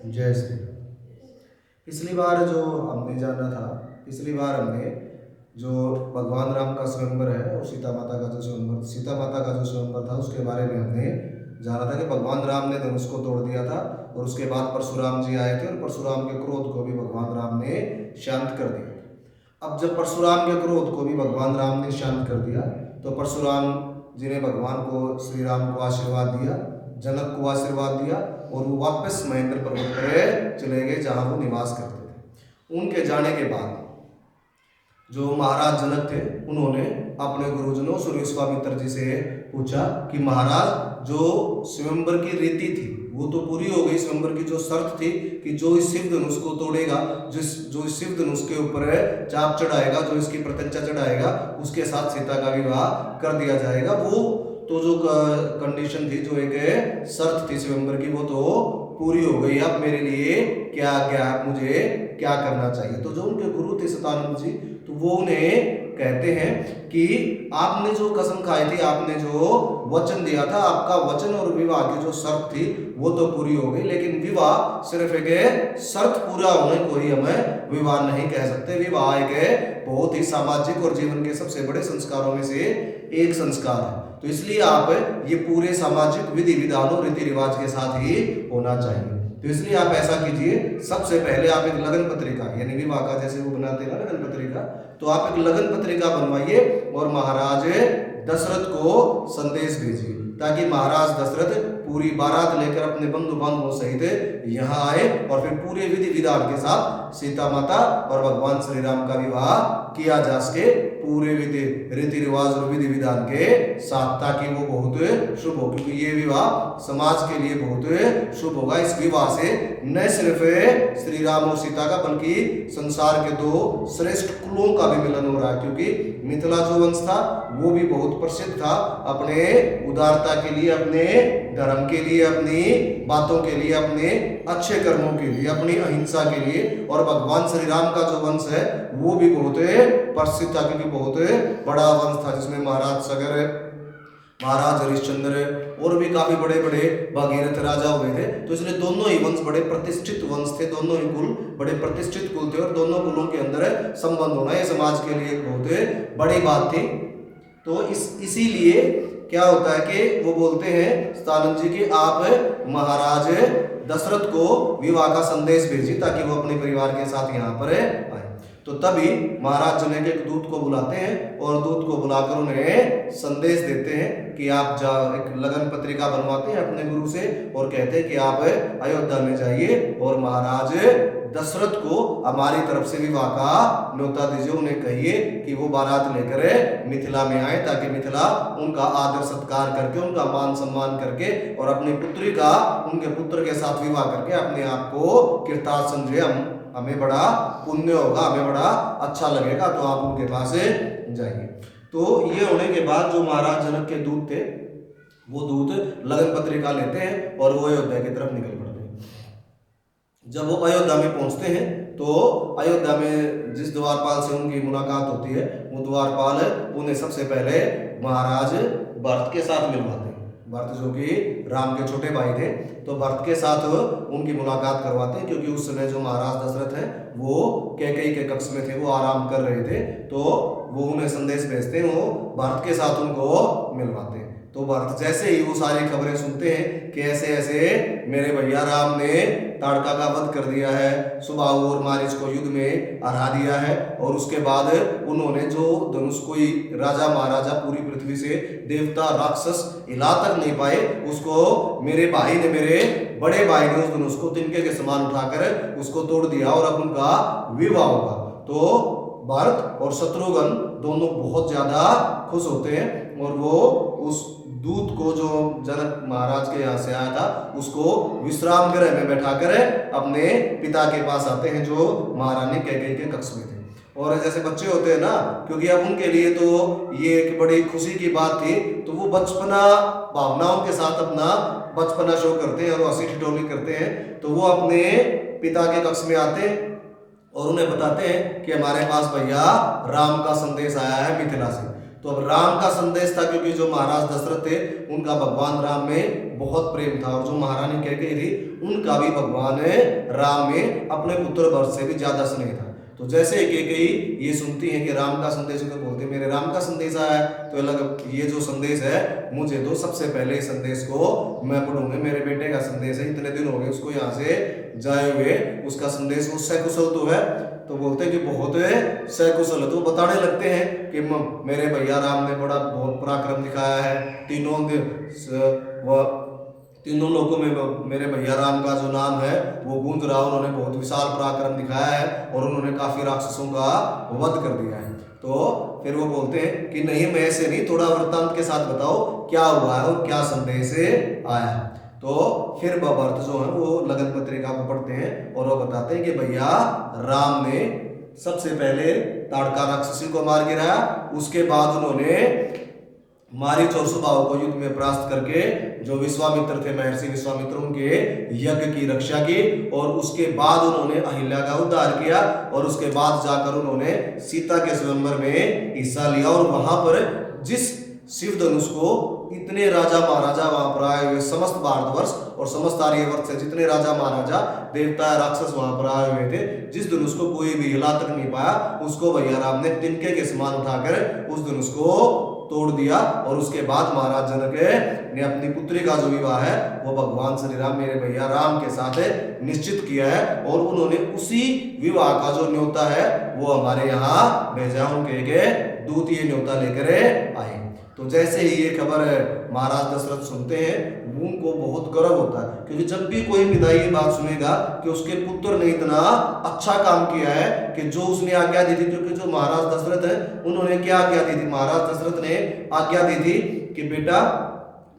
जय श्री राम। पिछली बार जो हमने जाना था, पिछली बार हमने जो भगवान राम का स्वयंवर है और सीता माता का जो स्वयंवर था उसके बारे में हमने जाना था कि भगवान राम ने धनुष को तोड़ दिया था और उसके बाद परशुराम जी आए थे और परशुराम के क्रोध को भी भगवान राम ने शांत कर दिया। अब जब परशुराम के क्रोध को भी भगवान राम ने शांत कर दिया तो परशुराम जी ने भगवान को, श्री राम को आशीर्वाद दिया, जनक को आशीर्वाद दिया और वो वापस महेंद्र पर्वत पर चले गए जहाँ वो निवास करते थे। उनके जाने के बाद जो महाराज जनक थे उन्होंने अपने गुरुजनों श्री विश्वामित्र जी से पूछा कि महाराज जो स्वयंवर की रीति थी वो तो पूरी हो गई, स्वयंवर की जो शर्त थी कि जो इस शिव धनुष को तोड़ेगा, जो इस शिव धनुष के ऊपर चाप चढ़ाएगा, जो इसकी प्रत्यंचा चढ़ाएगा उसके साथ सीता का विवाह कर दिया जाएगा। वो तो जो कंडीशन थी, जो एक शर्त थी स्वयंवर की, वो तो पूरी हो गई। अब मेरे लिए मुझे क्या करना चाहिए? तो जो उनके गुरु थे सतानंद जी, तो वो उन्हें कहते हैं कि आपने जो कसम खाई थी, आपने जो वचन दिया था, आपका वचन और विवाह की जो शर्त थी वो तो पूरी हो गई, लेकिन विवाह सिर्फ एक शर्त पूरा होने को ही हमें विवाह नहीं कह सकते। विवाह एक बहुत ही सामाजिक और जीवन के सबसे बड़े संस्कारों में से एक संस्कार है। तो इसलिए आप ये पूरे सामाजिक विधि विधानों रीति रिवाज के साथ ही होना चाहिए। तो इसलिए आप ऐसा कीजिए, सबसे पहले आप एक लगन पत्रिका, यानी विवाह का जैसे वो बनाते हैं ना लगन पत्रिका, तो आप एक लगन पत्रिका बनवाइए और महाराज दशरथ को संदेश भेजिए ताकि महाराज दशरथ पूरी बारात लेकर अपने बंधु बांधवों सहित यहाँ आए और फिर पूरे विधि विधान के साथ सीता माता और भगवान श्री राम का विवाह किया जा सके, पूरे रीति रिवाज और विधि विधान के साथ, ताकि वो बहुत शुभ हो, क्योंकि ये विवाह समाज के लिए बहुत शुभ होगा। इस विवाह से न सिर्फ श्री राम और सीता का बल्कि संसार के दो श्रेष्ठ कुलों का भी मिलन हो रहा है, क्योंकि मिथिला जो वंश था वो भी बहुत प्रसिद्ध था अपने उदारता के लिए, अपने धर्म के लिए, अपनी बातों के लिए, अपने अच्छे कर्मों के लिए, अपनी अहिंसा के लिए। और भगवान श्री राम का जो वंश है वो भी बहुत प्रसिद्ध था, क्योंकि बहुत बड़ा वंश था जिसमें महाराज सगर, महाराज हरिश्चंद्र और भी काफी बड़े बड़े भागीरथ राजा हुए थे। तो इसलिए दोनों ही वंश बड़े प्रतिष्ठित वंश थे, दोनों ही कुल बड़े प्रतिष्ठित कुल थे और दोनों कुलों के अंदर संबंध होना ये समाज के लिए बहुत बड़ी बात थी। तो इसीलिए क्या होता है कि वो बोलते हैं सतानंद जी की आप महाराज दशरथ को विवाह का संदेश भेजिए ताकि वो अपने परिवार के साथ यहाँ पर आए। तो तभी महाराज जनक एक दूत को बुलाते हैं और दूत को बुलाकर उन्हें संदेश देते हैं कि आप एक लगन पत्रिका बनवाते हैं अपने गुरु से और कहते हैं कि आप अयोध्या में जाइए और महाराज दशरथ को हमारी तरफ से विवाह का न्योता दीजिए। उन्हें कहिए कि वो बारात लेकर मिथिला में आए ताकि मिथिला उनका आदर सत्कार करके, उनका मान सम्मान करके और अपनी पुत्री का उनके पुत्र के साथ विवाह करके अपने आप को कृतार्थ समझे। हमें बड़ा पुण्य होगा, हमें बड़ा अच्छा लगेगा, तो आप उनके पास जाइए। तो ये होने के बाद जो महाराज जनक के दूत थे वो दूत लगन पत्रिका लेते हैं और वो अयोध्या की तरफ निकल पड़ते हैं। जब वो अयोध्या में पहुंचते हैं तो अयोध्या में जिस द्वारपाल से उनकी मुलाकात होती है वो द्वारपाल उन्हें सबसे पहले महाराज भरत के साथ मिलवाते हैं। भरत जो कि राम के छोटे भाई थे, तो भरत के साथ उनकी मुलाकात करवाते हैं, क्योंकि उस समय जो महाराज दशरथ है वो कैकेयी के कक्ष में थे, वो आराम कर रहे थे। तो वो उन्हें संदेश भेजते हैं, वो भरत के साथ उनको मिलवाते हैं। तो भरत जैसे ही वो सारी खबरें सुनते हैं कि ऐसे ऐसे मेरे भैया राम ने ताड़का का वध कर दिया है, सुबाहु और मारीच को युद्ध में हरा दिया है, और उसके बाद उन्होंने जो धनुष कोई राजा महाराजा पूरी पृथ्वी से देवता राक्षस हिला तक नहीं पाए, उसको मेरे भाई ने, मेरे बड़े भाई ने उस धनुष को तिनके के समान उठाकर उसको तोड़ दिया और अब उनका विवाह होगा। तो भरत और शत्रुघ्न दोनों बहुत ज्यादा खुश होते हैं और वो उस दूत को जो जनक महाराज के यहाँ से आया था उसको विश्राम गृह में बैठाकर अपने पिता के पास आते हैं जो महारानी कैकेयी के कक्ष में थे। और जैसे बच्चे होते हैं ना, क्योंकि अब उनके लिए तो ये एक बड़ी खुशी की बात थी, तो वो बचपना भावनाओं के साथ अपना बचपना शो करते हैं और हंसी ठिठोली करते हैं। तो वो अपने पिता के कक्ष में आते हैं और उन्हें बताते हैं कि हमारे पास भैया राम का संदेश आया है मिथिला से। तो अब राम का संदेश था, क्योंकि जो महाराज दशरथ थे उनका भगवान राम में बहुत प्रेम था, और जो महारानी कैकेयी थी उनका भी भगवान राम में अपने पुत्र भरत से भी ज्यादा स्नेह था। तो जैसे कैकेयी ये सुनती है कि राम का संदेश, तो बोलते मेरे राम का संदेश आया है, तो अलग ये जो संदेश है मुझे दो, सबसे पहले इस संदेश को मैं पढ़ूंगी। मेरे बेटे का संदेश है, इतने दिन हो गए उसको यहाँ से जाए हुए, उसका संदेश वो सकुशल तो है, तो बोलते हैं कि बहुत सकुशल है। तो बताने लगते हैं कि मेरे भैया राम ने बड़ा बहुत पराक्रम दिखाया है, तीनों लोगों में मेरे भैया राम का जो नाम है वो गूंज रहा, उन्होंने बहुत विशाल पराक्रम दिखाया है और उन्होंने काफी राक्षसों का वध कर दिया है। तो फिर वो बोलते हैं कि नहीं, मैं ऐसे नहीं, थोड़ा वृत्तांत के साथ बताओ क्या हुआ है और क्या संदेश आया है। तो फिर भरत जो है वो लगन पत्रिका को पढ़ते हैं और वो बताते हैं कि भैया राम ने सबसे पहले ताड़का राक्षसी को मार गिराया, उसके बाद उन्होंने मारीच और सुबाहु को युद्ध में परास्त करके जो विश्वामित्र थे, महर्षि विश्वामित्र, उनके यज्ञ की रक्षा की, और उसके बाद उन्होंने अहिल्या का उद्धार किया, और उसके बाद जाकर उन्होंने सीता के स्वयंवर में हिस्सा लिया। और वहां पर जिस शिव धनुष को इतने राजा महाराजा वहां पर आए हुए, समस्त भारतवर्ष और समस्त आर्यवर्त से जितने राजा महाराजा देवता राक्षस वहां पर आए हुए थे, जिस धनुष को कोई भी हिला तक नहीं पाया, उसको भैया राम ने तिनके के समान उठाकर उस धनुष को तोड़ दिया। और उसके बाद महाराज जनक ने अपनी पुत्री का जो विवाह है वो भगवान श्री राम, मेरे भैया राम के साथ निश्चित किया है, और उन्होंने उसी विवाह का जो न्योता है वो हमारे यहाँ भेजा, उनके दूत ये न्योता लेकर आए। तो जैसे ही ये खबर महाराज दशरथ सुनते हैं, उनको बहुत गर्व होता है, क्योंकि जब भी कोई पिता ये बात सुनेगा कि उसके पुत्र ने इतना अच्छा काम किया है कि जो उसने आज्ञा दी थी, क्योंकि जो महाराज दशरथ है उन्होंने क्या आज्ञा दी थी, महाराज दशरथ ने आज्ञा दी थी कि बेटा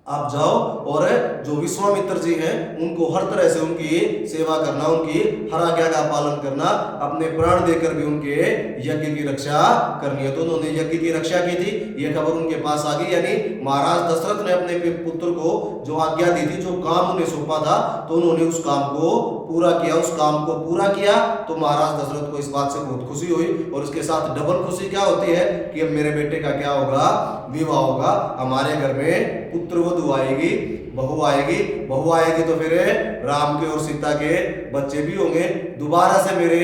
आप जाओ और जो विश्वामित्र जी हैं उनको हर तरह से उनकी सेवा करना, उनकी हर आज्ञा का पालन करना, अपने प्राण देकर भी उनके यज्ञ की रक्षा करनी है। तो उन्होंने यज्ञ की रक्षा की थी, ये खबर उनके पास आ गई, यानी महाराज दशरथ ने अपने पुत्र को जो आज्ञा दी थी, जो काम उन्हें सौंपा था, तो उन्होंने उस काम को पूरा किया। उस काम को पूरा किया तो महाराज दशरथ को इस बात से बहुत खुशी हुई, और उसके साथ डबल खुशी क्या होती है कि अब मेरे बेटे का क्या होगा, विवाह होगा, हमारे घर में पुत्रवधू आएगी, बहू आएगी तो फिर राम के और सीता के बच्चे भी होंगे, दोबारा से मेरे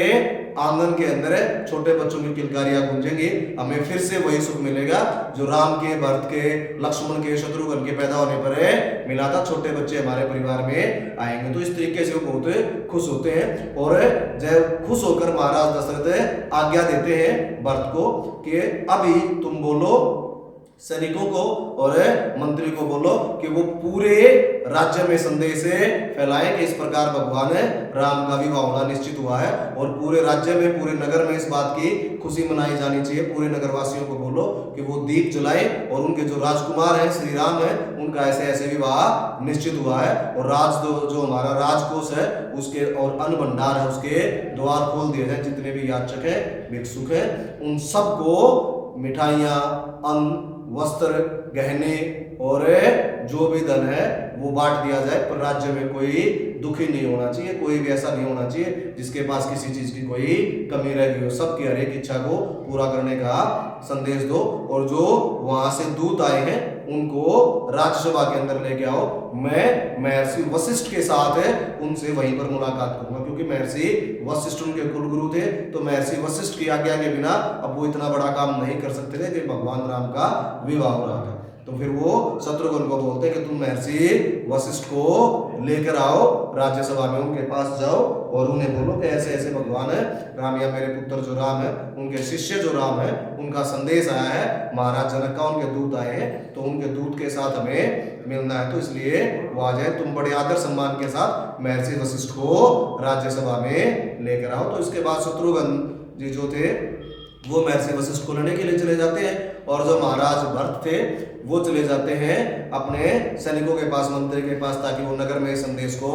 आंगन के अंदर छोटे बच्चों की किलकारियां गूंजेंगी, हमें फिर से वही सुख मिलेगा जो राम के, भरत के, लक्ष्मण के, शत्रुघ्न के पैदा होने पर मिला था, छोटे बच्चे हमारे परिवार में आएंगे। तो इस तरीके से वो बहुत खुश होते हैं, और जब खुश होकर महाराज दशरथ आज्ञा देते हैं भरत को कि अभी तुम बोलो सैनिकों को और मंत्री को बोलो कि वो पूरे राज्य में संदेश फैलाएं कि इस प्रकार भगवान राम का विवाह होना निश्चित हुआ है, और पूरे राज्य में, पूरे नगर में इस बात की खुशी मनाई जानी चाहिए। पूरे नगरवासियों को बोलो कि वो दीप जलाएं, और उनके जो राजकुमार हैं, श्री राम है, उनका ऐसे ऐसे विवाह निश्चित हुआ है, और जो हमारा राजकोष है उसके और अन्न भंडार है उसके द्वार खोल दिए जाए, जितने भी याचक है, भिक्षुक है, उन सबको मिठाइयाँ, अन्न, वस्त्र, गहने और जो भी धन है वो बांट दिया जाए, पर राज्य में कोई दुखी नहीं होना चाहिए, कोई भी ऐसा नहीं होना चाहिए जिसके पास किसी चीज की कोई कमी रह गई हो। सबकी हर एक इच्छा को पूरा करने का संदेश दो, और जो वहां से दूत आए हैं उनको राज्यसभा के अंदर लेके आओ। मैं महर्षि वशिष्ठ के साथ उनसे वहीं पर मुलाकात करूंगा, क्योंकि महर्षि वशिष्ठ उनके कुलगुरु थे, तो महर्षि वशिष्ठ की आज्ञा के बिना अब वो इतना बड़ा काम नहीं कर सकते थे कि भगवान राम का विवाह हो रहा था। तो फिर वो शत्रुघ्न को बोलते हैं कि तुम महर्षि वशिष्ठ को लेकर आओ, राज्यसभा में उनके पास जाओ और उन्हें बोलो कि ऐसे ऐसे भगवान है राम, या मेरे पुत्र जो राम है, उनके शिष्य जो राम है, उनका संदेश आया है महाराज जनक का, उनके दूत आए हैं, तो उनके दूत के साथ हमें मिलना है, तो इसलिए वो आ जाए। तुम बड़े आदर सम्मान के साथ महर्षि वशिष्ठ को राज्यसभा में लेकर आओ। तो इसके बाद शत्रुघ्न जी जो थे वो महर्षि वशिष्ठ को लेने के लिए चले जाते हैं, और जो महाराज भरत थे वो चले जाते हैं अपने सैनिकों के पास, मंत्री के पास, ताकि वो नगर में संदेश को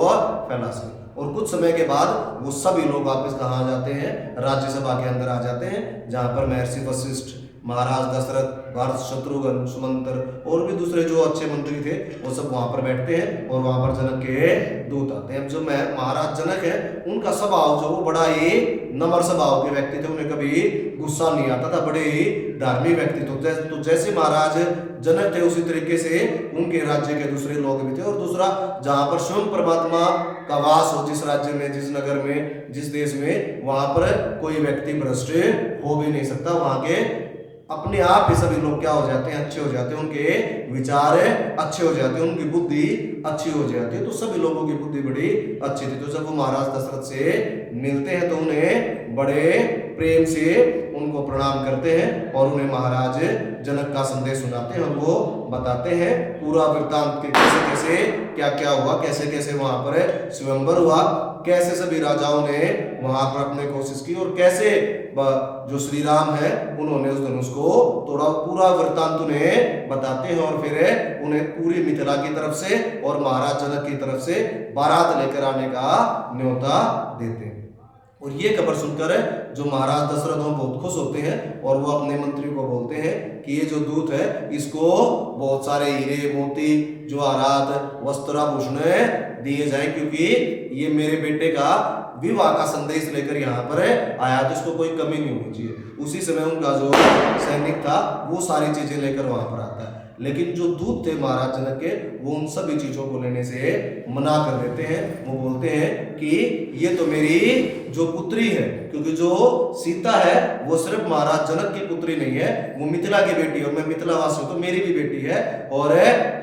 फैला सके। और कुछ समय के बाद वो सभी लोग वापस कहाँ आ जाते हैं, राज्यसभा के अंदर आ जाते हैं, जहाँ पर महर्षि वशिष्ठ, महाराज दशरथ, भरत, शत्रुघ्न, सुमंत्र और भी दूसरे जो अच्छे मंत्री थे वो सब वहां पर बैठते हैं और वहां पर जनक के दूत आते हैं। जो महाराज जनक है उनका स्वभाव जो वो बड़ा ही नम्र स्वभाव के व्यक्ति थे, उन्हें कभी गुस्सा नहीं आता था, बड़े ही धार्मिक व्यक्ति थे। तो जैसे महाराज जनक थे उसी तरीके से उनके राज्य के दूसरे लोग भी थे। और दूसरा, जहां पर स्वयं परमात्मा का वास हो, जिस राज्य में, जिस नगर में, जिस देश में, वहां पर कोई व्यक्ति भ्रष्ट हो भी नहीं सकता। वहां के अपने आप ही सभी लोग क्या हो जाते हैं, अच्छे हो जाते हैं, उनके विचार अच्छे हो जाते हैं, उनकी बुद्धि अच्छी हो जाती है। तो सभी लोगों की बुद्धि बड़ी अच्छी थी। तो जब वो महाराज दशरथ से मिलते हैं तो उन्हें बड़े प्रेम से उनको प्रणाम करते हैं और उन्हें महाराज जनक का संदेश सुनाते हैं और वो बताते हैं पूरा वृत्तांत के कैसे कैसे क्या क्या हुआ, कैसे कैसे वहां पर स्वयंवर हुआ, कैसे सभी राजाओं ने वहां पर अपने कोशिश की और कैसे जो श्री राम है उन्होंने उस धनुष को तोड़ा। पूरा वृत्तांत उन्हें बताते हैं और फिर उन्हें पूरी मिथिला की तरफ से और महाराज जनक की तरफ से बारात लेकर आने का न्योता देते हैं। और ये खबर सुनकर जो महाराज दशरथ बहुत खुश होते हैं और वो अपने मंत्री को बोलते हैं कि ये जो दूत है इसको बहुत सारे हीरे, मोती, जवाहरात, वस्त्र, आभूषण दिए जाए, क्योंकि ये मेरे बेटे का विवाह का संदेश लेकर यहाँ पर आया, तो इसको कोई कमी नहीं होनी चाहिए। उसी समय उनका जो सैनिक था वो सारी चीजें लेकर वहां पर आता है। लेकिन जो दूत थे महाराज जनक के वो उन सभी चीजों को लेने से मना कर देते हैं। वो बोलते हैं कि ये तो मेरी जो पुत्री है, क्योंकि जो सीता है वो सिर्फ महाराज जनक की पुत्री नहीं है, वो मिथिला की बेटी है और मैं मिथिलावासी हूं तो मेरी भी बेटी है। और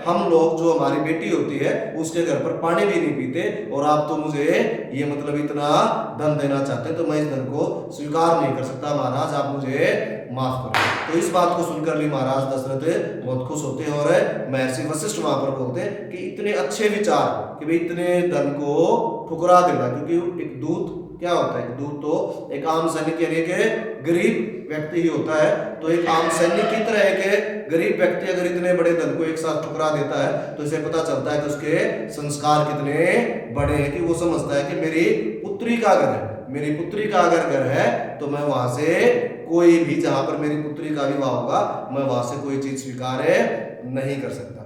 हम लोग जो हमारी बेटी होती है उसके घर पर पानी भी नहीं पीते और आप तो मुझे ये मतलब इतना धन देना चाहते हैं, तो मैं इस धन को स्वीकार नहीं कर सकता महाराज, आप मुझे माफ करो। तो इस बात को सुनकर भी महाराज दशरथ बहुत खुश होते हैं और महर्षि वशिष्ठ वहां पर बोलते हैं कि इतने अच्छे विचार कि भाई इतने धन को ठुकरा देना, क्योंकि एक दूत क्या होता है, दूत तो एक आम सैनिक यानी एक गरीब व्यक्ति ही होता है। तो एक आम सैनिक की तरह एक गरीब व्यक्ति अगर इतने बड़े धन को एक साथ ठुकरा देता है तो इसे पता चलता है कि उसके संस्कार कितने बड़े हैं, कि वो समझता है कि मेरी पुत्री का घर है, मेरी पुत्री का अगर घर है तो मैं वहां से कोई भी, जहां पर मेरी पुत्री का विवाह होगा, मैं वहां से कोई चीज स्वीकार नहीं कर सकता।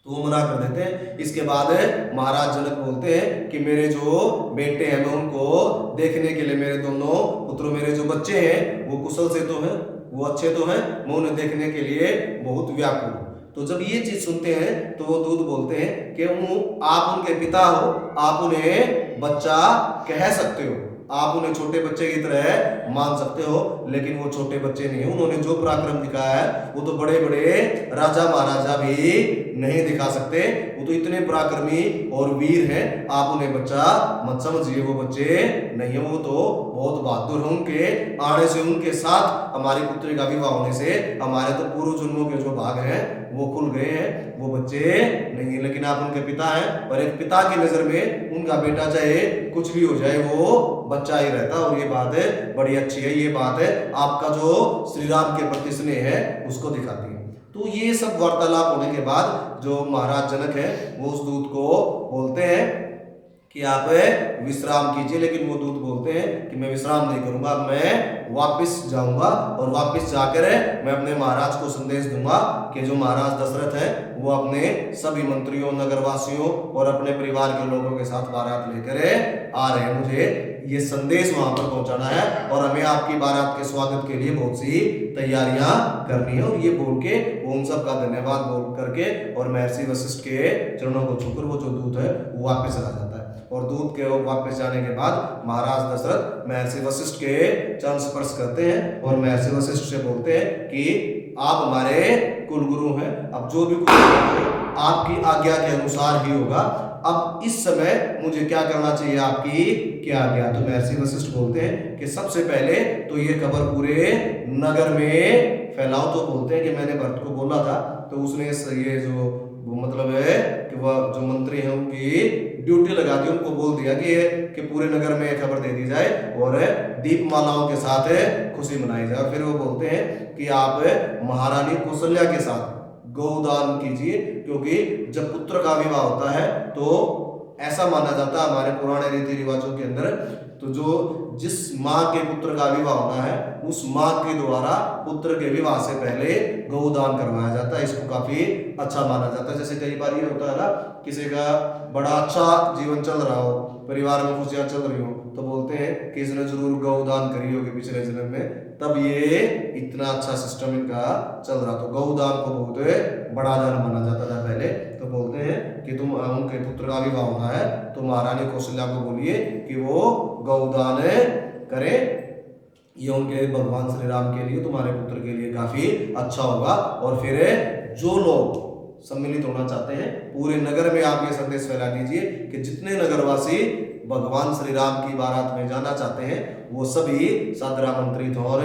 तो वो मना कर देते हैं। इसके बाद महाराज जनक बोलते हैं कि मेरे जो बेटे हैं मैं उनको देखने के लिए, मेरे दोनों पुत्रों, मेरे जो बच्चे हैं वो कुशल से तो हैं, वो अच्छे तो हैं, मैं उन्हें देखने के लिए बहुत व्याकुल हूं। तो जब ये चीज सुनते हैं तो वो दूत बोलते हैं कि आप उनके पिता हो, आप उन्हें बच्चा कह सकते हो, आप उन्हें छोटे बच्चे की तरह मान सकते हो, लेकिन वो छोटे बच्चे नहीं है। उन्होंने जो पराक्रम दिखाया है वो तो बड़े बड़े राजा महाराजा भी नहीं दिखा सकते, वो तो इतने पराक्रमी और वीर हैं, आप उन्हें बच्चा मत समझिए, वो बच्चे नहीं है, वो तो बहुत बहादुर है। उनके आने से, उनके साथ हमारी पुत्री का विवाह होने से हमारे तो पूर्व जन्मों के जो भाग हैं वो खुल गए हैं, वो बच्चे नहीं है, लेकिन आप उनके पिता हैं और एक पिता की नजर में उनका बेटा चाहे कुछ भी हो जाए वो बच्चा ही रहता। और ये बात है बड़ी अच्छी है, ये बात है आपका जो श्री राम के प्रति स्नेह है उसको दिखाती है। तो ये सब वार्तालाप होने के बाद जो महाराज जनक है वो उस दूत को बोलते हैं कि आप विश्राम कीजिए, लेकिन वो दूत बोलते हैं कि मैं विश्राम नहीं करूंगा, मैं वापस जाऊंगा और वापस जाकर मैं अपने महाराज को संदेश दूंगा कि जो महाराज दशरथ है वो अपने सभी मंत्रियों, नगरवासियों और अपने परिवार के लोगों के साथ बारात लेकर आ रहे हैं, मुझे ये संदेश वहां पर पहुंचाना है और हमें आपकी बारात के स्वागत के लिए बहुत सी तैयारियां करनी है। और ये बोल के वो उन सब का धन्यवाद बोल करके और महर्षि वशिष्ठ के चरणों को छूकर वो जो दूत है वो वापस आ जाता है। और दूत के वापस जाने के बाद महाराज दशरथ महर्षि वशिष्ठ के चरण स्पर्श करते हैं और महर्षि वशिष्ठ से बोलते हैं कि आप हमारे कुलगुरु हैं, अब जो भी कुछ आपकी आज्ञा के अनुसार ही होगा। अब इस समय मुझे क्या करना चाहिए, आपकी क्या आज्ञा। तो महर्षि वशिष्ठ बोलते हैं कि सबसे पहले तो ये खबर पूरे नगर में फैलाओ। तो बोलते हैं कि मैंने भरत को बोला था, तो उसने ये जो मतलब है कि वह जो मंत्री हैं उनकी ड्यूटी लगा दी, उनको बोल दिया कि पूरे नगर में खबर दे दी जाए और दीपमालाओं के साथ खुशी मनाई जाए। फिर वो बोलते हैं कि आप महारानी कौशल्या के साथ गौदान कीजिए, क्योंकि जब पुत्र का विवाह होता है तो ऐसा माना जाता है हमारे पुराने रीति रिवाजों के अंदर, तो जो जिस माँ के पुत्र का विवाह होना है उस माँ के द्वारा पुत्र के विवाह से पहले गौदान करवाया जाता है। इसको काफी अच्छा माना जाता है। जैसे कई बार ये होता है ना, किसी का बड़ा अच्छा जीवन चल रहा हो, परिवार में खुशियां चल रही हो, तो बोलते हैं कि इसने जरूर गौदान करी होगी पिछले जन्म में, तब ये इतना अच्छा सिस्टम इनका चल रहा। तो गौदान को बहुत बड़ा दान माना जाता था पहले। तो बोलते हैं कि तुम उनके पुत्र का विवाह होना है तो महारानी कौशल्या को बोलिए कि वो गौदान करे, ये उनके भगवान श्री राम के लिए, तुम्हारे पुत्र के लिए काफी अच्छा होगा। और फिर जो लोग सम्मिलित होना चाहते हैं पूरे नगर में आप ये संदेश फैला दीजिए कि जितने नगरवासी भगवान श्री राम की बारात में जाना चाहते हैं वो सभी सादर आमंत्रित और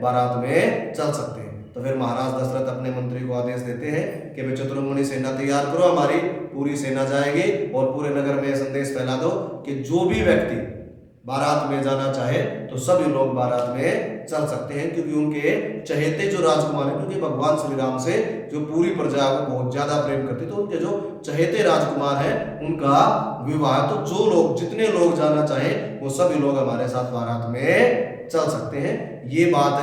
बारात में चल सकते हैं। तो फिर महाराज दशरथ अपने मंत्री को आदेश देते हैं कि भाई चतुर्मुनि सेना तैयार करो, हमारी पूरी सेना जाएगी और पूरे नगर में संदेश फैला दो कि जो भी व्यक्ति बारात में जाना चाहे तो सभी लोग बारात में चल सकते हैं, क्योंकि उनके चहेते जो राजकुमार हैं, क्योंकि भगवान श्री राम से जो पूरी प्रजा को बहुत ज्यादा प्रेम करती, तो उनके जो चहेते राजकुमार हैं उनका विवाह, तो जो लोग जितने लोग जाना चाहे वो सभी लोग हमारे साथ बारात में चल सकते हैं। ये बात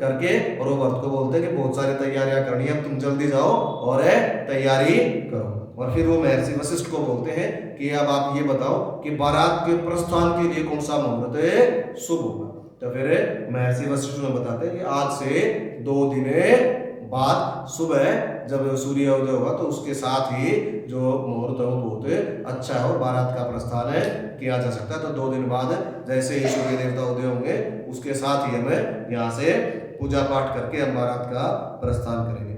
करके और वो भक्त को बोलते हैं कि बहुत सारी तैयारियां करनी है, तुम जल्दी जाओ और तैयारी करो। और फिर वो महर्षि वशिष्ठ को बोलते हैं कि अब आप ये बताओ कि बारात के प्रस्थान के लिए कौन सा मुहूर्त शुभ होगा। तो फिर महर्षि वशिष्ठ ने बताते हैं कि आज से 2 दिन बाद सुबह जब सूर्योदय होगा तो उसके साथ ही जो मुहूर्त है वो बहुत अच्छा है और बारात का प्रस्थान किया जा सकता है। तो 2 दिन बाद जैसे ही सूर्य देवता उदय होंगे उसके साथ ही हमें यहाँ से पूजा पाठ करके हम बारात का प्रस्थान करेंगे।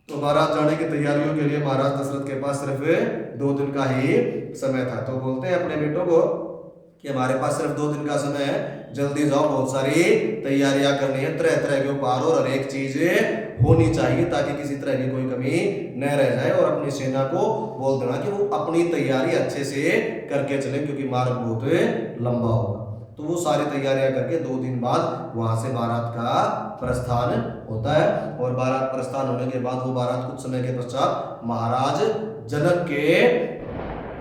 तो बारात जाने की तैयारियों के लिए महाराज दशरथ के पास सिर्फ 2 दिन का ही समय था। तो बोलते हैं अपने बेटों को कि हमारे पास सिर्फ 2 दिन का समय है, जल्दी जाओ, बहुत सारी तैयारियां करनी है, तरह तरह के उपहार और हर एक चीज होनी चाहिए ताकि किसी तरह की कोई कमी न रह जाए। और अपनी सेना को बोल देना कि वो अपनी तैयारी अच्छे से करके चले, क्योंकि मार्ग बहुत लंबा होगा। तो वो सारी तैयारियां करके 2 दिन बाद वहां से बारात का प्रस्थान होता है। और बारात प्रस्थान होने के बाद वो बारात कुछ समय के पश्चात महाराज जनक के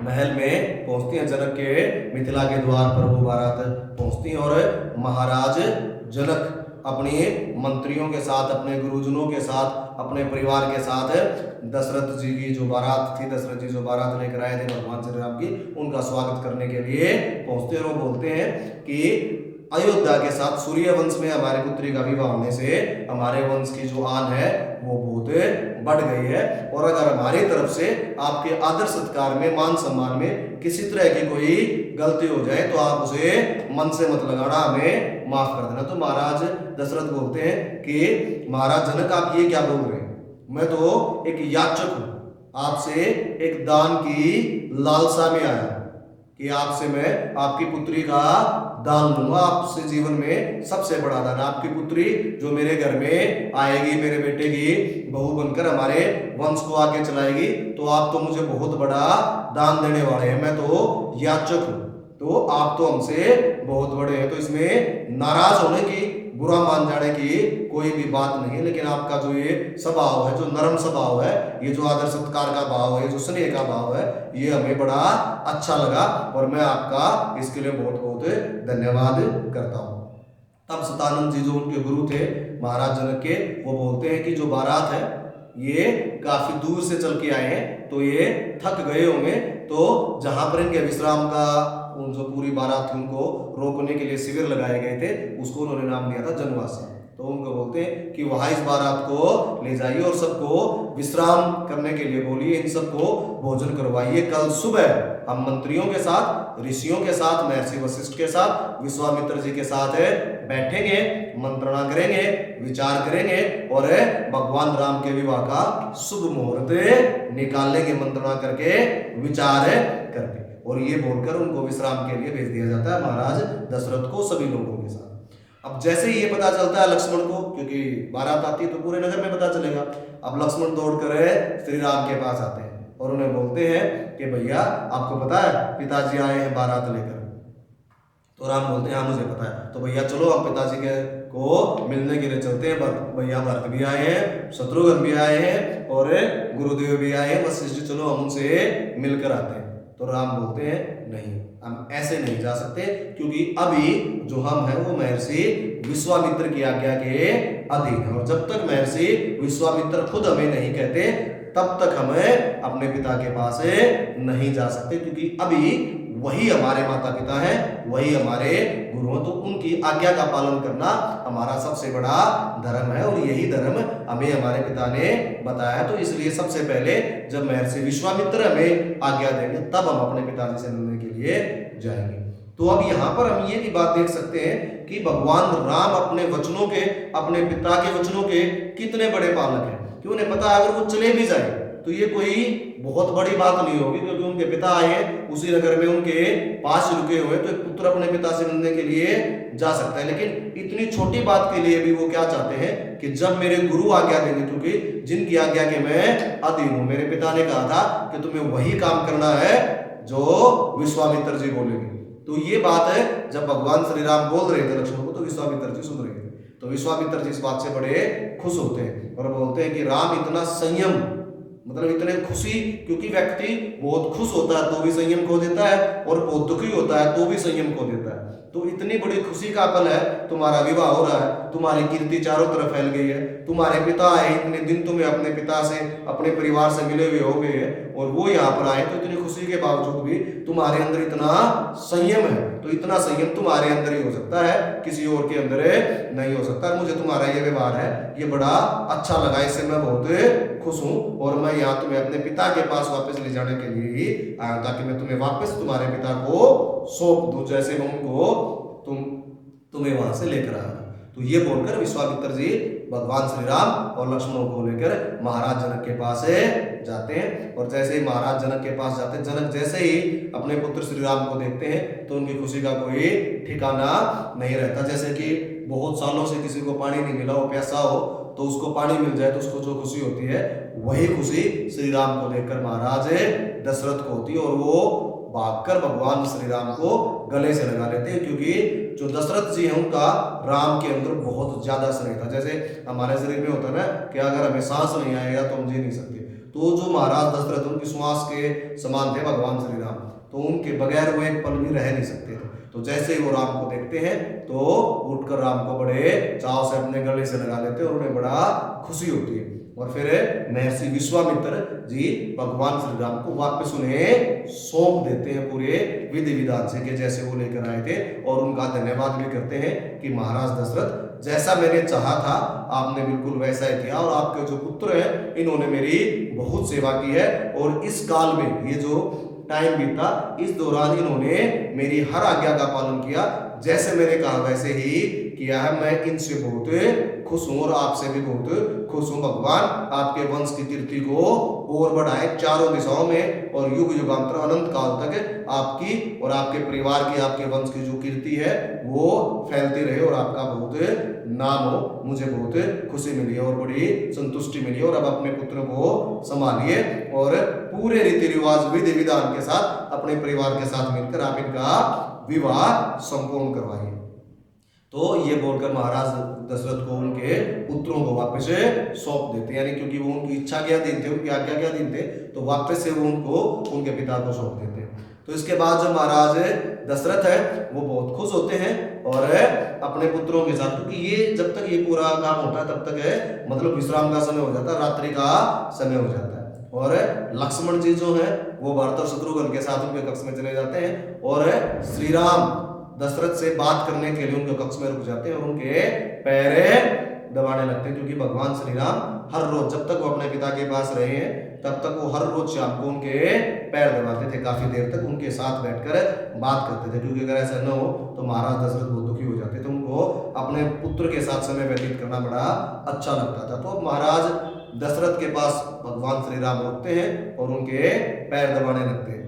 महल में पहुंचती है। जनक के मिथिला के द्वार पर वो बारात पहुंचती है और महाराज जनक अपने मंत्रियों के साथ, अपने गुरुजनों के साथ, अपने परिवार के साथ दशरथ जी की जो बारात थी, दशरथ जी जो बारात लेकर आए थे भगवान श्री राम की, उनका स्वागत करने के लिए पहुंचते हैं। और बोलते हैं कि अयोध्या के साथ सूर्य वंश में हमारी पुत्री का विवाह होने से हमारे वंश की जो आन है वो बहुत बढ़ गई है। और अगर हमारी तरफ से आपके आदर सत्कार में, मान सम्मान में किसी तरह की कोई गलती हो जाए तो आप उसे मन से मत लगाना, हमें माफ कर देना। तो महाराज दशरथ बोलते हैं कि महाराज जनक आप ये क्या बोल रहे हैं, मैं तो एक याचक हूं, आपसे एक दान की लालसा में आया कि आपसे मैं आपकी पुत्री का दान लूंगा। आपसे जीवन में सबसे बड़ा दान, आपकी पुत्री जो मेरे घर में आएगी, मेरे बेटे की बहू बनकर हमारे वंश को आगे चलाएगी, तो आप तो मुझे बहुत बड़ा दान देने वाले हैं। मैं तो याचक हूं, तो आप तो हमसे बहुत बड़े हैं, तो इसमें नाराज होने की, बुरा मान जाने की कोई भी बात नहीं है। लेकिन आपका जो ये स्वभाव है, जो नरम स्वभाव है, ये जो आदर सत्कार का भाव है, जो स्नेह का भाव है, ये हमें बड़ा अच्छा लगा और मैं आपका इसके लिए बहुत बहुत धन्यवाद करता हूँ। तब सतानंद जी जो उनके गुरु थे महाराज जनक के, वो बोलते हैं कि जो बारात है ये काफी दूर से चल के आए हैं, तो ये थक गए होंगे, तो जहां पर इनके विश्राम का जो पूरी बारात थी उनको रोकने के लिए शिविर लगाए गए थे, उसको उन्होंने नाम दिया था जनवासा। तो उनको बोलते हैं कि वहां इस बारात को ले जाइए और सबको विश्राम करने के लिए बोलिए, इन सबको भोजन करवाइए। कल सुबह हम मंत्रियों के साथ, ऋषियों के साथ, महर्षि वशिष्ठ के साथ, विश्वामित्र जी के साथ बैठेंगे, मंत्रणा करेंगे, विचार करेंगे और भगवान राम के विवाह का शुभ मुहूर्त निकालने की मंत्रणा करके विचार करके, और ये बोलकर उनको विश्राम के लिए भेज दिया जाता है महाराज दशरथ को सभी लोगों के साथ। अब जैसे ही ये पता चलता है लक्ष्मण को, क्योंकि बारात आती है तो पूरे नगर में पता चलेगा, अब लक्ष्मण दौड़कर श्री राम के पास आते हैं और उन्हें बोलते हैं कि भैया आपको पता है पिताजी आए हैं बारात लेकर। तो राम बोलते हैं हाँ मुझे पता है। तो भैया चलो हम पिताजी के को मिलने के लिए चलते हैं। भैया भरत भी आए हैं, शत्रुघ्न भी आए हैं और गुरुदेव भी आए हैं, वशिष्ठ जी चलो हम उनसे मिलकर आते हैं। तो राम बोलते हैं नहीं, हम ऐसे नहीं जा सकते, क्योंकि अभी जो हम हैं वो महर्षि विश्वामित्र की आज्ञा के अधीन है, और जब तक महर्षि विश्वामित्र खुद हमें नहीं कहते तब तक हमें अपने पिता के पास नहीं जा सकते, क्योंकि अभी वही हमारे माता पिता हैं, वही हमारे गुरु हैं। तो उनकी आज्ञा का पालन करना हमारा सबसे बड़ा धर्म है, और यही धर्म हमें हमारे पिता ने बताया। तो इसलिए सबसे पहले जब महर्षि विश्वामित्र हमें आज्ञा देंगे तब हम अपने पिताजी से मिलने के लिए जाएंगे। तो अब यहाँ पर हम ये भी बात देख सकते हैं कि भगवान राम अपने वचनों के, अपने पिता के वचनों के कितने बड़े पालक हैं, कि उन्हें पता अगर वो चले भी जाए तो ये कोई बहुत बड़ी बात नहीं होगी, क्योंकि उनके पिता आए उसी नगर में, उनके पास रुके हुए, तो एक पुत्र अपने पिता से मिलने के लिए जा सकता है। लेकिन इतनी छोटी बात के लिए भी वो क्या चाहते हैं कि जब मेरे गुरु आज्ञा देंगे, क्योंकि जिनकी आज्ञा के मैं अधीन हूं, मेरे पिता ने कहा था कि तुम्हें वही काम करना है जो विश्वामित्र जी बोलेंगे। तो ये बात है जब भगवान श्री राम बोल रहे थे लक्ष्मण को, तो विश्वामित्र जी सुन रहे थे। तो विश्वामित्र जी इस बात से बड़े खुश होते हैं और बोलते हैं कि राम इतना संयम, मतलब इतने खुशी, क्योंकि व्यक्ति बहुत खुश होता है तो भी संयम खो देता है, और बहुत दुखी होता है तो भी संयम खो देता है। तो इतनी बड़ी खुशी का पल है, तुम्हारा विवाह हो रहा है, तुम्हारी कीर्ति चारों तरफ फैल गई है, तुम्हारे पिता आए, इतने दिन तुम्हें अपने पिता से, अपने परिवार से मिले हुए हो गए हैं, और वो यहाँ पर आए, तो इतनी खुशी के बावजूद भी तुम्हारे अंदर इतना संयम है। तो इतना संयम तुम्हारे अंदर ही हो सकता है, किसी और के अंदर नहीं हो सकता। मुझे तुम्हारा ये व्यवहार है, ये बड़ा अच्छा लगा, इससे मैं बहुत खुश हूँ, और मैं यहाँ तुम्हें अपने पिता के पास वापस ले जाने के लिए ही आया, ताकि मैं तुम्हें वापस तुम्हारे पिता को सौंप दूं, जैसे मैं उनको तुम्हें वहां से लेकर आया। तो ये बोलकर विश्वामित्र जी भगवान श्री राम और लक्ष्मण को लेकर महाराज जनक के पास जाते हैं। और जैसे ही महाराज जनक के पास जाते हैं, जनक जैसे ही अपने पुत्र श्री राम को देखते हैं तो उनकी खुशी का कोई ठिकाना नहीं रहता। जैसे कि बहुत सालों से किसी को पानी नहीं मिला हो, प्यासा हो, तो उसको पानी मिल जाए तो उसको जो खुशी होती है, वही खुशी श्री राम को देखकर महाराज दशरथ को होती है, और वो भागकर भगवान श्री राम को गले से लगा लेते हैं, क्योंकि जो दशरथ जी हैं उनका राम के अंदर बहुत ज्यादा स्नेह था। जैसे हमारे शरीर में होता है ना कि अगर हमें सांस नहीं आएगा तो हम जी नहीं सकते, तो जो महाराज दशरथ उनकी श्वास के समान थे भगवान श्री राम, तो उनके बगैर वो एक पल भी रह नहीं सकते थे। तो जैसे ही वो राम को देखते हैं तो उठकर राम को बड़े चाव से अपने गले से लगा लेते हैं, और उन्हें बड़ा खुशी होती है। और फिर महर्षि विश्वामित्र जी भगवान श्री राम को वापस उन्हें सौंप देते हैं पूरे विधि विधान से, कि जैसे वो लेकर आए थे, और उनका धन्यवाद भी करते हैं कि महाराज दशरथ, जैसा मैंने चाहा था आपने बिल्कुल वैसा ही किया, और आपके जो पुत्र हैं इन्होंने मेरी बहुत सेवा की है, और इस काल में ये जो टाइम बीता, इस दौरान इन्होंने मेरी हर आज्ञा का पालन किया, जैसे मैंने कहा वैसे ही किया है। मैं इनसे बहुत खुश हूं और आपसे भी बहुत खुश हूं। भगवान आपके वंश की कीर्ति को और बढ़ाए चारों दिशाओं में, और युग युगांतर अनंत काल तक आपकी और आपके परिवार की, आपके वंश की जो कीर्ति है वो फैलती रहे, और आपका बहुत नाम हो। मुझे बहुत खुशी मिली है और बड़ी संतुष्टि मिली है, और अब अपने पुत्र को संभालिए और पूरे रीति रिवाज विधि विधान के साथ अपने परिवार के साथ मिलकर आप इनका विवाह संपूर्ण करवाइए। तो ये बोलकर महाराज दशरथ को उनके पुत्रों को वापस सौंप देते हैं, यानी क्योंकि वो उनकी इच्छा के अधीन थे, उनकी आज्ञा के अधीन थे, तो वापस से वो उनको उनके पिता को सौंप देते हैं। तो इसके बाद जो महाराज दशरथ है वो बहुत खुश होते हैं और अपने पुत्रों के साथ, क्योंकि ये जब तक ये पूरा काम होता है तब तक मतलब विश्राम का समय हो जाता है, रात्रि का समय हो जाता है। और लक्ष्मण जी जो है वो भरत और शत्रुघ्न के साथ उनके कक्ष में चले जाते हैं, और श्री राम दशरथ से बात करने के लिए उनके कक्ष में रुक जाते हैं और उनके पैर दबाने लगते हैं, क्योंकि भगवान श्री राम हर रोज जब तक वो अपने पिता के पास रहे हैं तब तक वो हर रोज शाम को उनके पैर दबाते थे, काफी देर तक उनके साथ बैठकर बात करते थे, क्योंकि अगर ऐसा न हो तो महाराज दशरथ बहुत दुखी हो जाते थे। उनको अपने पुत्र के साथ समय व्यतीत करना बड़ा अच्छा लगता था। तो महाराज दशरथ के पास भगवान श्री राम रुकते हैं और उनके पैर दबाने लगते हैं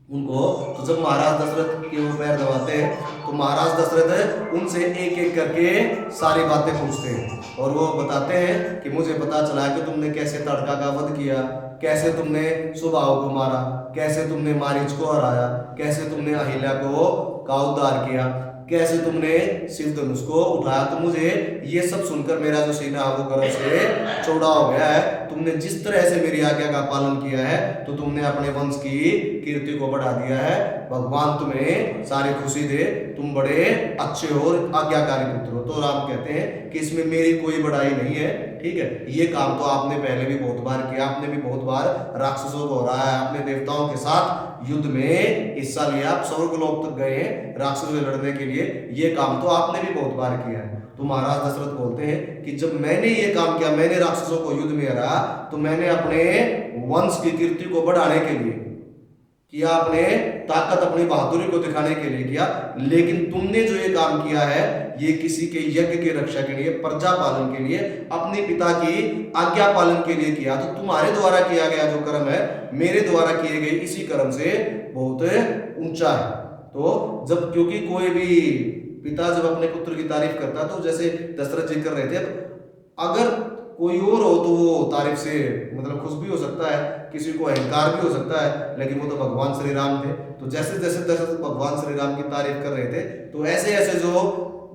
उनको। तो जब महाराज दशरथ के वो पैर दबाते हैं तो महाराज दशरथ उनसे एक एक करके सारी बातें पूछते हैं, और वो बताते हैं कि मुझे पता चला कि तुमने कैसे ताड़का का वध किया, कैसे तुमने सुबाहु को मारा, कैसे तुमने मारीच को हराया, कैसे तुमने अहिल्या को का उद्धार किया, कैसे तुमने शिव धनुष को उठाया। तो मुझे ये सब सुनकर मेरा जो सीना है वो गर्व से चौड़ा हो गया है। तुमने जिस तरह से मेरी आज्ञा का पालन किया है तो तुमने अपने वंश की कीर्ति को बढ़ा दिया है। भगवान तुम्हें सारी खुशी दे, तुम बड़े अच्छे हो और आज्ञाकारी पुत्र हो। तो राम कहते हैं कि इसमें मेरी कोई बड़ाई नहीं है, ठीक है। ये काम तो आपने पहले भी बहुत बार किया, आपने भी बहुत बार राक्षसों को हराया है, आपने देवताओं के साथ युद्ध में हिस्सा लिया, आप स्वर्गलोक तक गए हैं राक्षसों से लड़ने के लिए। ये काम तो आपने भी बहुत बार किया है। तो महाराज दशरथ बोलते हैं कि जब मैंने ये काम किया, मैंने राक्षसों को युद्ध में हराया, तो मैंने अपने वंश की कीर्ति को बढ़ाने के लिए किया, अपने ताकत अपनी बहादुरी को दिखाने के लिए किया। लेकिन तुमने जो ये काम किया है ये किसी के यज्ञ की रक्षा के लिए, प्रजा पालन के लिए, अपने पिता की आज्ञा पालन के लिए किया। तो तुम्हारे द्वारा किया गया जो कर्म है मेरे द्वारा किए गए इसी कर्म से बहुत ऊंचा है। तो जब क्योंकि कोई भी पिता जब अपने पुत्र की तारीफ करता तो जैसे दशरथ जी कर रहे थे, अगर कोई और हो तो वो तारीफ से मतलब खुश भी हो सकता है, किसी को अहंकार भी हो सकता है, लेकिन वो तो भगवान श्री राम थे। तो जैसे जैसे दशरथ भगवान श्री राम की तारीफ कर रहे थे तो ऐसे ऐसे जो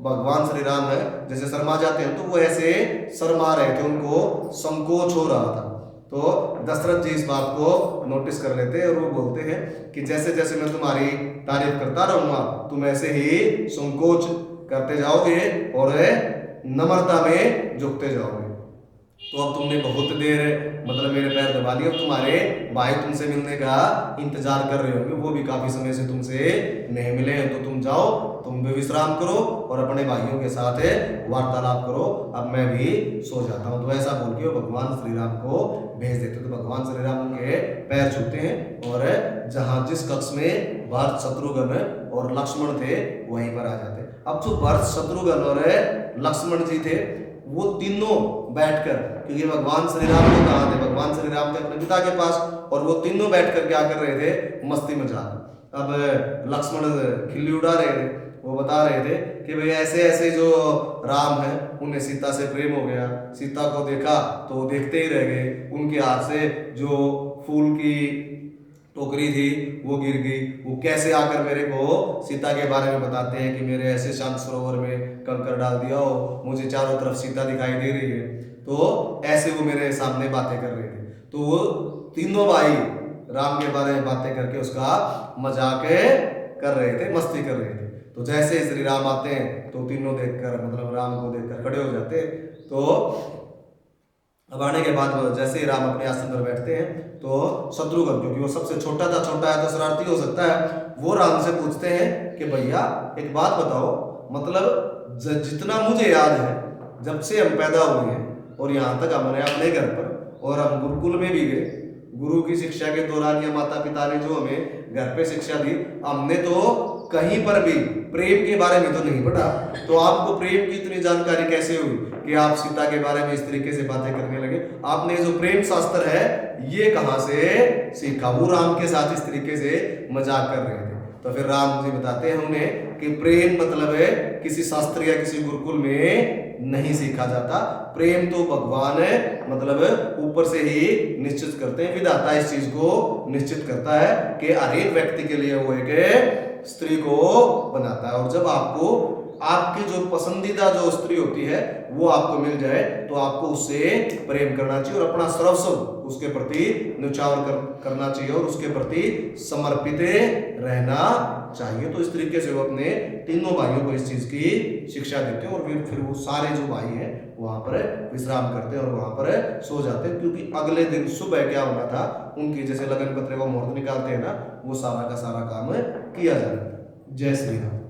भगवान श्री राम है जैसे शर्मा जाते हैं तो वो ऐसे शर्मा रहे थे, उनको संकोच हो रहा था। तो दशरथ जी इस बात को नोटिस कर लेते हैं और वो बोलते हैं कि जैसे जैसे मैं तुम्हारी तारीफ करता रहूंगा तुम ऐसे ही संकोच करते जाओगे और नम्रता में झुकते जाओगे। तो अब तुमने बहुत देर मतलब मेरे पैर दबा लिए, अब तुम्हारे भाई तुमसे मिलने का इंतजार कर रहे होंगे, वो भी काफी समय से तुमसे नहीं मिले हैं। तो तुम जाओ, तुम भी विश्राम करो और अपने भाइयों के साथ वार्तालाप करो, अब मैं भी सो जाता हूँ। तो ऐसा बोल के वो भगवान श्री राम को भेज देते। तो भगवान श्री राम उनके पैर छूते हैं और जहाँ जिस कक्ष में भरत शत्रुघ्न और लक्ष्मण थे वहीं पर आ जाते। अब जो भरत शत्रुघ्न और लक्ष्मण जी थे वो तीनों बैठकर, क्योंकि भगवान श्री राम तो कहाँ थे, भगवान श्री राम थे अपने पिता के पास, और वो तीनों बैठकर क्या कर रहे थे, मस्ती मजाक। अब लक्ष्मण खिल्ली उड़ा रहे थे, वो बता रहे थे कि भाई ऐसे ऐसे जो राम है उन्हें सीता से प्रेम हो गया, सीता को देखा तो वो देखते ही रह गए, उनके हाथ से जो फूल की टोकरी थी वो गिर गई, वो कैसे आकर मेरे को सीता के बारे में बताते हैं कि मेरे ऐसे शांत सरोवर में कंकर डाल दिया हो, मुझे चारों तरफ सीता दिखाई दे रही है। तो ऐसे वो मेरे सामने बातें कर रहे थे। तो वो तीनों भाई राम के बारे में बातें करके उसका मजाक कर रहे थे, मस्ती कर रहे थे। तो जैसे श्री राम आते हैं तो तीनों देखकर मतलब राम को देखकर खड़े हो जाते। तो अब आने के बाद जैसे ही राम अपने आसन पर बैठते हैं तो शत्रुघ्न, क्योंकि वो सबसे छोटा था, छोटा है तो शरारती हो सकता है, वो राम से पूछते हैं कि भैया एक बात बताओ, मतलब जितना मुझे याद है जब से हम पैदा हुए हैं और यहाँ तक हमने अपने घर पर और हम गुरुकुल में भी गए, गुरु की शिक्षा के दौरान या माता पिता ने जो हमें घर पे शिक्षा दी, हमने तो कहीं पर भी प्रेम के बारे में तो नहीं पढ़ा। तो आपको प्रेम की इतनी जानकारी कैसे हुई कि आप सीता के बारे में इस तरीके से बातें करने लगे? आपने जो प्रेम शास्त्र है ये कहाँ से सीखा? वो राम के साथ इस तरीके से मजाक कर रहे थे। तो फिर राम जी बताते हैं उन्हें कि प्रेम मतलब है किसी शास्त्र या किसी गुरुकुल में नहीं सीखा जाता, प्रेम तो भगवान है मतलब ऊपर से ही निश्चित करते हैं, विधाता इस चीज को निश्चित करता है कि हर एक व्यक्ति के लिए वो एक स्त्री को बनाता है। और जब आपको आपकी जो पसंदीदा जो स्त्री होती है वो आपको मिल जाए तो आपको उससे प्रेम करना चाहिए और अपना सर्वस्व उसके प्रति न्यौछावर करना चाहिए और उसके प्रति समर्पित रहना चाहिए। तो इस तरीके से वो अपने तीनों भाइयों को इस चीज की शिक्षा देते हैं और फिर वो सारे जो भाई हैं वहां पर विश्राम करते हैं और वहां पर सो जाते हैं, क्योंकि अगले दिन सुबह क्या होना था, उनकी जैसे लगन पत्र का मुहूर्त निकालते हैं ना, वो सारा का सारा काम किया जाता है। जय श्री राम।